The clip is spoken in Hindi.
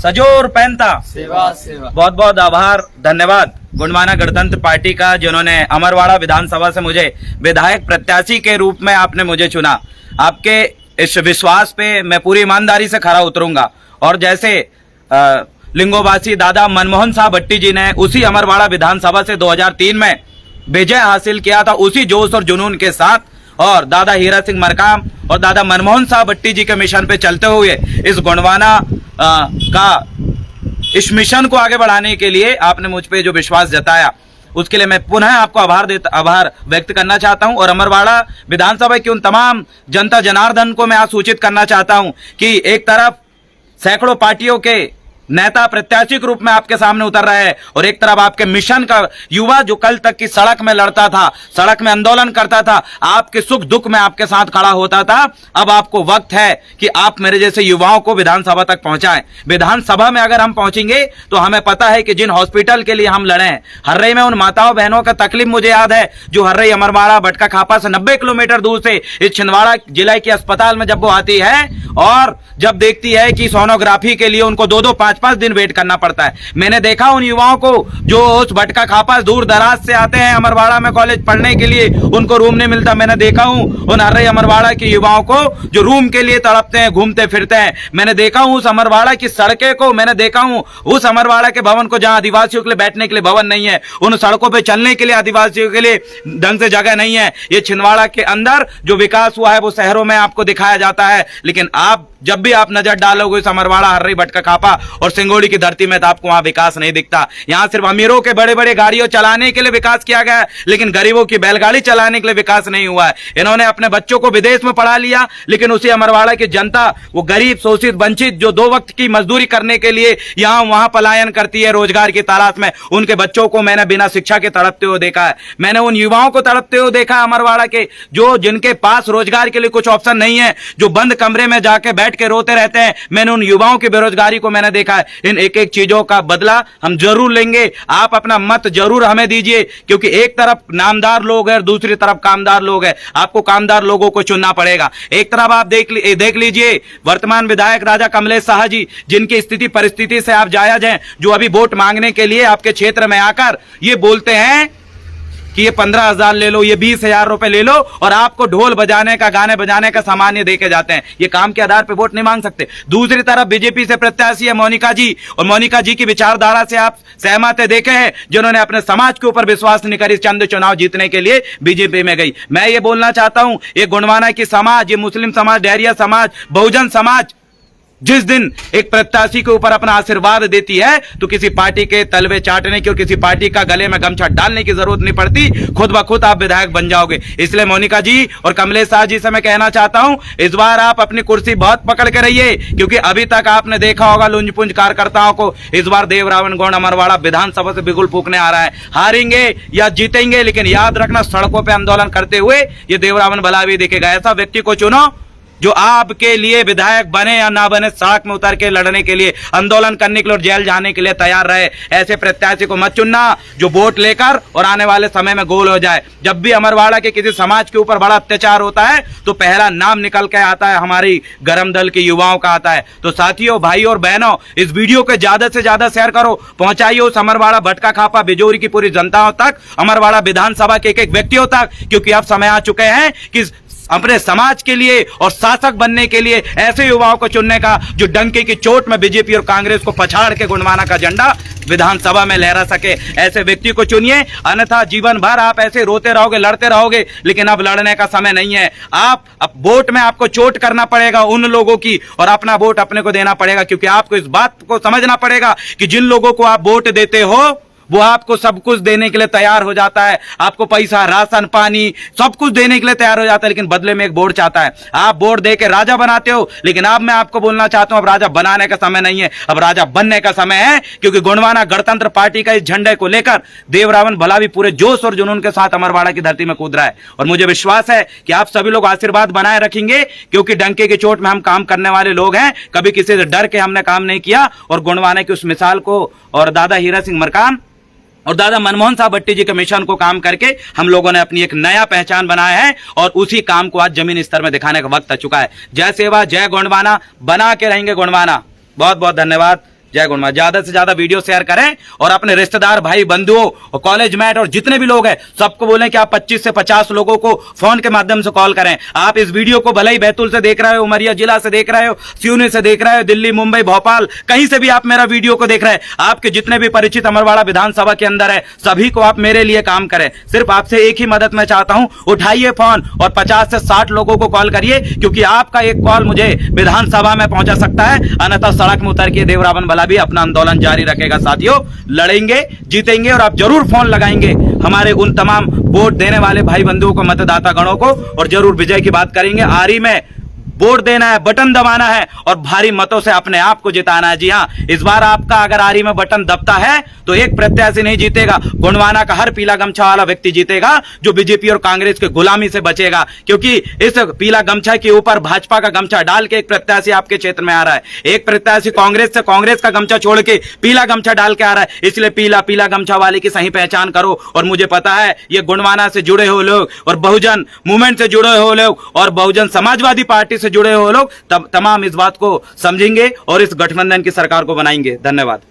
सजोर पहनता सेवा सेवा। बहुत बहुत आभार, धन्यवाद गोंडवाना गणतंत्र पार्टी का, जिन्होंने अमरवाड़ा विधानसभा से मुझे विधायक प्रत्याशी के रूप में आपने मुझे चुना। आपके इस विश्वास पे मैं पूरी ईमानदारी से खरा उतरूंगा। और जैसे लिंगोवासी दादा मनमोहन साहब भट्टी जी ने उसी अमरवाड़ा विधानसभा से 2003 में विजय हासिल किया था, उसी जोश और जुनून के साथ, और दादा हीरा सिंह मरकाम और दादा मनमोहन साहब भट्टी जी के मिशन पे चलते हुए इस गोंडवाना का इस मिशन को आगे बढ़ाने के लिए आपने मुझ पे जो विश्वास जताया, उसके लिए मैं पुनः आपको आभार व्यक्त करना चाहता हूं। और अमरवाड़ा विधानसभा की उन तमाम जनता जनार्दन को मैं आज सूचित करना चाहता हूं कि एक तरफ सैकड़ों पार्टियों के नेता प्रत्याशी के रूप में आपके सामने उतर रहे हैं, और एक तरफ आपके मिशन का युवा जो कल तक की सड़क में लड़ता था, सड़क में आंदोलन करता था, आपके सुख दुख में आपके साथ खड़ा होता था। अब आपको वक्त है कि आप मेरे जैसे युवाओं को विधानसभा तक पहुंचाएं। विधानसभा में अगर हम पहुंचेंगे तो हमें पता है कि जिन हॉस्पिटल के लिए हम लड़े हैं, हर्रई में उन माताओं बहनों का तकलीफ मुझे याद है जो हर्रई अमरवाड़ा भटका खापा से 90 किलोमीटर दूर से इस छिंदवाड़ा जिले के अस्पताल में जब वो आती है और जब देखती है कि सोनोग्राफी के लिए उनको 2-2, 5-5 दिन वेट करना पड़ता है। मैंने देखा उन युवाओं को जो उस भटका खापा दूर दराज से आते हैं अमरवाड़ा में कॉलेज पढ़ने के लिए, उनको रूम नहीं मिलता। मैंने देखा हूं उन हर्रई अमरवाड़ा के युवाओं को जो रूम के लिए तड़पते हैं, घूमते फिरते हैं। मैंने देखा हूं उस अमरवाड़ा की सड़कें को, मैंने देखा हूं उस अमरवाड़ा के भवन को जहां आदिवासियों के लिए बैठने के लिए भवन नहीं है, उन सड़कों पर चलने के लिए आदिवासियों के लिए ढंग से जगह नहीं है। ये छिंदवाड़ा के अंदर जो विकास हुआ है वो शहरों में आपको दिखाया जाता है, लेकिन आप जब भी आप नजर डालोगे इस अमरवाड़ा हर्रई भटका खापा और सिंगोड़ी की धरती में तो आपको वहां विकास नहीं दिखता। यहां सिर्फ अमीरों के बड़े बड़े गाड़ियों चलाने के लिए विकास किया गया है, लेकिन गरीबों की बैलगाड़ी चलाने के लिए विकास नहीं हुआ है। इन्होंने अपने बच्चों को विदेश में पढ़ा लिया, लेकिन उसी अमरवाड़ा की जनता, वो गरीब शोषित वंचित जो 2 वक्त की मजदूरी करने के लिए यहां वहां पलायन करती है रोजगार की तलाश में, उनके बच्चों को मैंने बिना शिक्षा के तड़पते हुए देखा है। मैंने उन युवाओं को तड़पते हुए देखा है अमरवाड़ा के, जो जिनके पास रोजगार के लिए कुछ ऑप्शन नहीं है, जो बंद कमरे में जाके बैठ के रोते रहते हैं। मैंने उन युवाओं की बेरोजगारी को मैंने देखा है। इन एक एक चीजों का बदला हम जरूर लेंगे। आप अपना मत जरूर हमें दीजिए, क्योंकि एक तरफ नामदार लोग हैं और दूसरी तरफ कामदार लोग हैं। आपको कामदार लोगों को चुनना पड़ेगा। एक तरफ आप देख लीजिए वर्तमान विधायक राजा कमलेश शाह जी, जिनकी स्थिति परिस्थिति से आप जायज हैं, जो अभी वोट मांगने के लिए आपके क्षेत्र में आकर ये बोलते हैं कि ये 15,000 ले लो, ये 20,000 रुपए ले लो, और आपको ढोल बजाने का, गाने बजाने का सामान ये देके जाते हैं। ये काम के आधार पे वोट नहीं मांग सकते। दूसरी तरफ बीजेपी से प्रत्याशी है मोनिका जी, और मोनिका जी की विचारधारा से आप सहमत है, देखे हैं, जिन्होंने अपने समाज के ऊपर विश्वास नहीं करी, चंद चुनाव जीतने के लिए बीजेपी में गई। मैं ये बोलना चाहता हूं, ये गोंडवाना की समाज, ये मुस्लिम समाज, डेहरिया समाज, बहुजन समाज जिस दिन एक प्रत्याशी के ऊपर अपना आशीर्वाद देती है तो किसी पार्टी के तलवे चाटने की और किसी पार्टी का गले में गमछा डालने की जरूरत नहीं पड़ती, खुद ब खुद आप विधायक बन जाओगे। इसलिए मोनिका जी और कमलेश शाह जी से मैं कहना चाहता हूं, इस बार आप अपनी कुर्सी बहुत पकड़ के रहिए, क्योंकि अभी तक आपने देखा होगा लुंजपुंज कार्यकर्ताओं को, इस बार देवरावण गौंड अमरवाड़ा विधानसभा से बिगुल फूकने आ रहा है। हारेंगे या जीतेंगे, लेकिन याद रखना सड़कों पर आंदोलन करते हुए ये देवरावण भला भी दिखेगा। ऐसा व्यक्ति को चुनो जो आपके लिए विधायक बने या ना बने, सड़क में उतर के लड़ने के लिए, आंदोलन करने के लिए और जेल जाने के लिए तैयार रहे। ऐसे प्रत्याशी को मत चुनना जो वोट लेकर और आने वाले समय में गोल हो जाए। जब भी अमरवाड़ा के किसी समाज के ऊपर बड़ा अत्याचार होता है तो पहला नाम निकल के आता है हमारी गरम दल के युवाओं का आता है। तो साथियों, भाई और बहनों, इस वीडियो को ज्यादा से ज्यादा शेयर करो, पहुंचाइए उस अमरवाड़ा भटका खापा बिजोरी की पूरी जनताओं तक, अमरवाड़ा विधानसभा के एक एक व्यक्तियों तक, क्योंकि अब समय आ चुके हैं कि अपने समाज के लिए और शासक बनने के लिए ऐसे युवाओं को चुनने का जो डंके की चोट में बीजेपी और कांग्रेस को पछाड़ के गोंडवाना का झंडा विधानसभा में लहरा सके। ऐसे व्यक्ति को चुनिए, अन्यथा जीवन भर आप ऐसे रोते रहोगे, लड़ते रहोगे, लेकिन अब लड़ने का समय नहीं है। आप अब वोट में आपको चोट करना पड़ेगा उन लोगों की, और अपना वोट अपने को देना पड़ेगा, क्योंकि आपको इस बात को समझना पड़ेगा कि जिन लोगों को आप वोट देते हो वो आपको सब कुछ देने के लिए तैयार हो जाता है। आपको पैसा, राशन, पानी सब कुछ देने के लिए तैयार हो जाता है, लेकिन बदले में एक वोट चाहता है। आप वोट दे के राजा बनाते हो, लेकिन अब मैं आपको बोलना चाहता हूं, अब राजा बनाने का समय नहीं है, अब राजा बनने का समय है। क्योंकि गोंडवाना गणतंत्र पार्टी का इस झंडे को लेकर देवरावण भला भी पूरे जोश और जुनून के साथ अमरवाड़ा की धरती में कूद रहा है, और मुझे विश्वास है कि आप सभी लोग आशीर्वाद बनाए रखेंगे, क्योंकि डंके की चोट में हम काम करने वाले लोग हैं। कभी किसी से डर के हमने काम नहीं किया, और गोंडवाना की उस मिसाल को और दादा हीरा सिंह मरकाम और दादा मनमोहन साहब भट्टी जी के मिशन को काम करके हम लोगों ने अपनी एक नया पहचान बनाया है, और उसी काम को आज जमीनी स्तर में दिखाने का वक्त आ चुका है। जय सेवा, जय गोंडवाना, बना के रहेंगे गोंडवाना। बहुत बहुत धन्यवाद। जय गुणवाना। ज्यादा से ज्यादा वीडियो शेयर करें और अपने रिश्तेदार, भाई, बंधुओं और कॉलेज मेट और जितने भी लोग हैं सबको बोलें कि आप 25 से 50 लोगों को फोन के माध्यम से कॉल करें। आप इस वीडियो को भले ही बैतूल से देख रहे हो, उमरिया जिला से देख रहे हो, सिवनी से देख रहे हो, दिल्ली, मुंबई, भोपाल, कहीं से भी आप मेरा वीडियो को देख रहे हैं, आपके जितने भी परिचित अमरवाड़ा विधानसभा के अंदर है सभी को आप मेरे लिए काम करें। सिर्फ आपसे एक ही मदद मैं चाहता हूं, उठाइए फोन और 50 से 60 लोगों को कॉल करिए, क्योंकि आपका एक कॉल मुझे विधानसभा में पहुंचा सकता है, अन्यथा सड़क में उतर के देवरावन भला भी अपना आंदोलन जारी रखेगा। साथियों, लड़ेंगे, जीतेंगे और आप जरूर फोन लगाएंगे हमारे उन तमाम वोट देने वाले भाई बंधुओं को, मतदाता गणों को, और जरूर विजय की बात करेंगे। आरी में वोट देना है, बटन दबाना है और भारी मतों से अपने आप को जिताना है। जी हां, इस बार आपका अगर आरी में बटन दबता है तो एक प्रत्याशी नहीं जीतेगा, गोंडवाना का हर पीला गमछा वाला व्यक्ति जीतेगा, जो बीजेपी और कांग्रेस के गुलामी से बचेगा। क्योंकि इस पीला गमछा के ऊपर भाजपा का गमछा डाल के एक प्रत्याशी आपके क्षेत्र में आ रहा है, एक प्रत्याशी कांग्रेस से कांग्रेस का गमछा छोड़ के पीला गमछा डाल के आ रहा है। इसलिए पीला गमछा वाले की सही पहचान करो। और मुझे पता है ये गोंडवाना से जुड़े हो लोग और बहुजन मूवमेंट से जुड़े हो लोग और बहुजन समाजवादी पार्टी से जुड़े हो लोग तब तमाम इस बात को समझेंगे और इस गठबंधन की सरकार को बनाएंगे। धन्यवाद।